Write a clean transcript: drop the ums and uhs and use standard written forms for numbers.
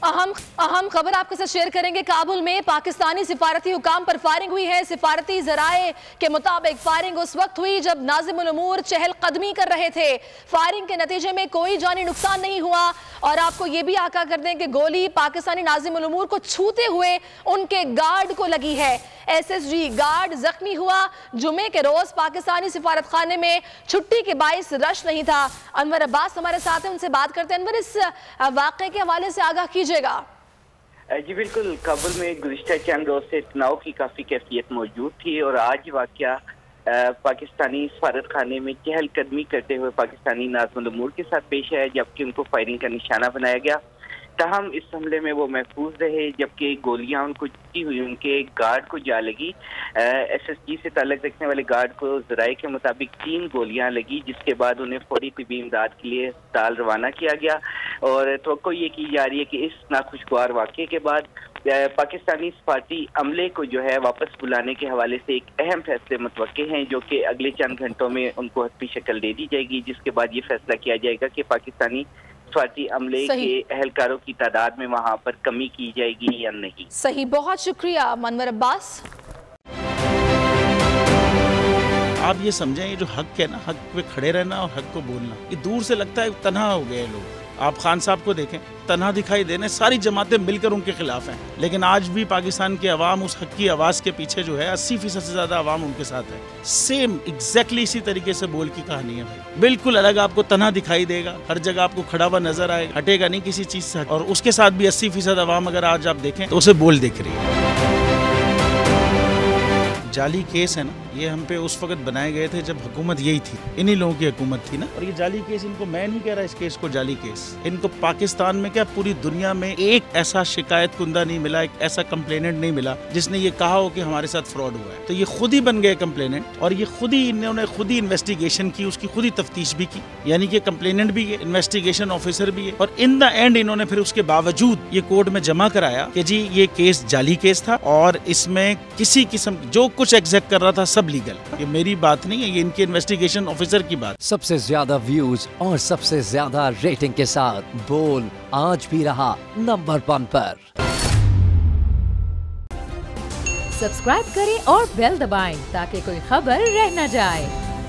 अहम खबर आपके साथ शेयर करेंगे। काबुल में पाकिस्तानी सिफारती हुकाम पर फायरिंग हुई है। सिफारती जराए के मुताबिक फायरिंग उस वक्त हुई जब नाज़िमुल उमूर चहलकदमी कर रहे थे। फायरिंग के नतीजे में कोई जानी नुकसान नहीं हुआ और आपको ये भी आगाह कर दें कि गोली पाकिस्तानी नाज़िमुल उमूर को छूते हुए उनके गार्ड को लगी है। SSG गार्ड जख्मी हुआ। जुमे के रोज पाकिस्तानी सिफारत खाने में छुट्टी के बाइस रश नहीं था। अनवर अब्बास हमारे साथ हैं, उनसे बात करते हैं। अनवर, इस वाक़े के हवाले से आगाह कीजिएगा। जी बिल्कुल, काबुल में गुज़िश्ता चंद रोज से तनाव की काफ़ी कैफियत मौजूद थी और आज वाक़या पाकिस्तानी सफारत खाने में चहलकदमी करते हुए पाकिस्तानी नाज़िमुल उमूर के साथ पेश आया, जबकि उनको फायरिंग का निशाना बनाया गया। ताहम इस हमले में वो महफूज रहे, जबकि गोलियां उनको चुकी हुई उनके गार्ड को जा लगी। SSG से ताल्लुक़ रखने वाले गार्ड को ज़राए के मुताबिक 3 गोलियां लगी, जिसके बाद उन्हें फौरी तिब्बी इमदाद के लिए अस्पताल रवाना किया गया। और तवक्को ये की जा रही है कि इस नाखुशगवार वाक़े के बाद पाकिस्तानी सफारती अमले को जो है वापस बुलाने के हवाले से एक अहम फैसले मुतवक्के हैं, जो कि अगले चंद घंटों में उनको हतमी शक्ल दे दी जाएगी, जिसके बाद ये फैसला किया जाएगा कि पाकिस्तानी सफारती अमले के अहलकारों की तादाद में वहाँ पर कमी की जाएगी या नहीं। सही, बहुत शुक्रिया अनवर अब्बास। आप ये समझें, ये जो हक है ना, हक पे खड़े रहना और हक को बोलना, ये दूर से लगता है तन्हा हो गए लोग। आप खान साहब को देखें, तन्हा दिखाई देने, सारी जमातें मिलकर उनके खिलाफ हैं, लेकिन आज भी पाकिस्तान की आवाम उस हक की आवाज़ के पीछे जो है 80% से ज़्यादा आवाम उनके साथ है। सेम एग्जैक्टली इसी तरीके से बोल की कहानी है भाई, बिल्कुल अलग आपको तन्हा दिखाई देगा, हर जगह आपको खड़ा हुआ नजर आएगा, हटेगा नहीं किसी चीज़ से। और उसके साथ भी 80% आवाम अगर आज आप देखें तो उसे बोल दिख रही है। जाली केस है ना, ये हम पे उस वक्त बनाए गए थे जब हुकूमत यही थी, इन्हीं लोगों की हुकूमत थी ना। और ये जाली केस, इनको मैं नहीं कह रहा इस केस को जाली केस, इनको पाकिस्तान में क्या पूरी दुनिया में एक ऐसा शिकायत कुंदा नहीं मिला, एक ऐसा कंप्लेनेंट नहीं मिला जिसने ये कहा हो कि हमारे साथ फ्रॉड हुआ है। तो ये खुद ही बन गए कंप्लेनेंट और ये खुद ही इन्होंने खुद ही इन्वेस्टिगेशन की, उसकी खुद ही तफ्तीश भी की, यानी कि कंप्लेनेंट भी है, इन्वेस्टिगेशन ऑफिसर भी है। और इन द एंड इन्होंने फिर उसके बावजूद ये कोर्ट में जमा कराया कि जी ये केस जाली केस था और इसमें किसी किस्म जो कुछ एग्जैक्ट कर रहा था सब लीगल। ये मेरी बात नहीं है, ये इनके इन्वेस्टिगेशन ऑफिसर की बात। सबसे ज्यादा व्यूज और सबसे ज्यादा रेटिंग के साथ बोल आज भी रहा नंबर 1 पर। सब्सक्राइब करें और बेल दबाएं ताकि कोई खबर रह न जाए।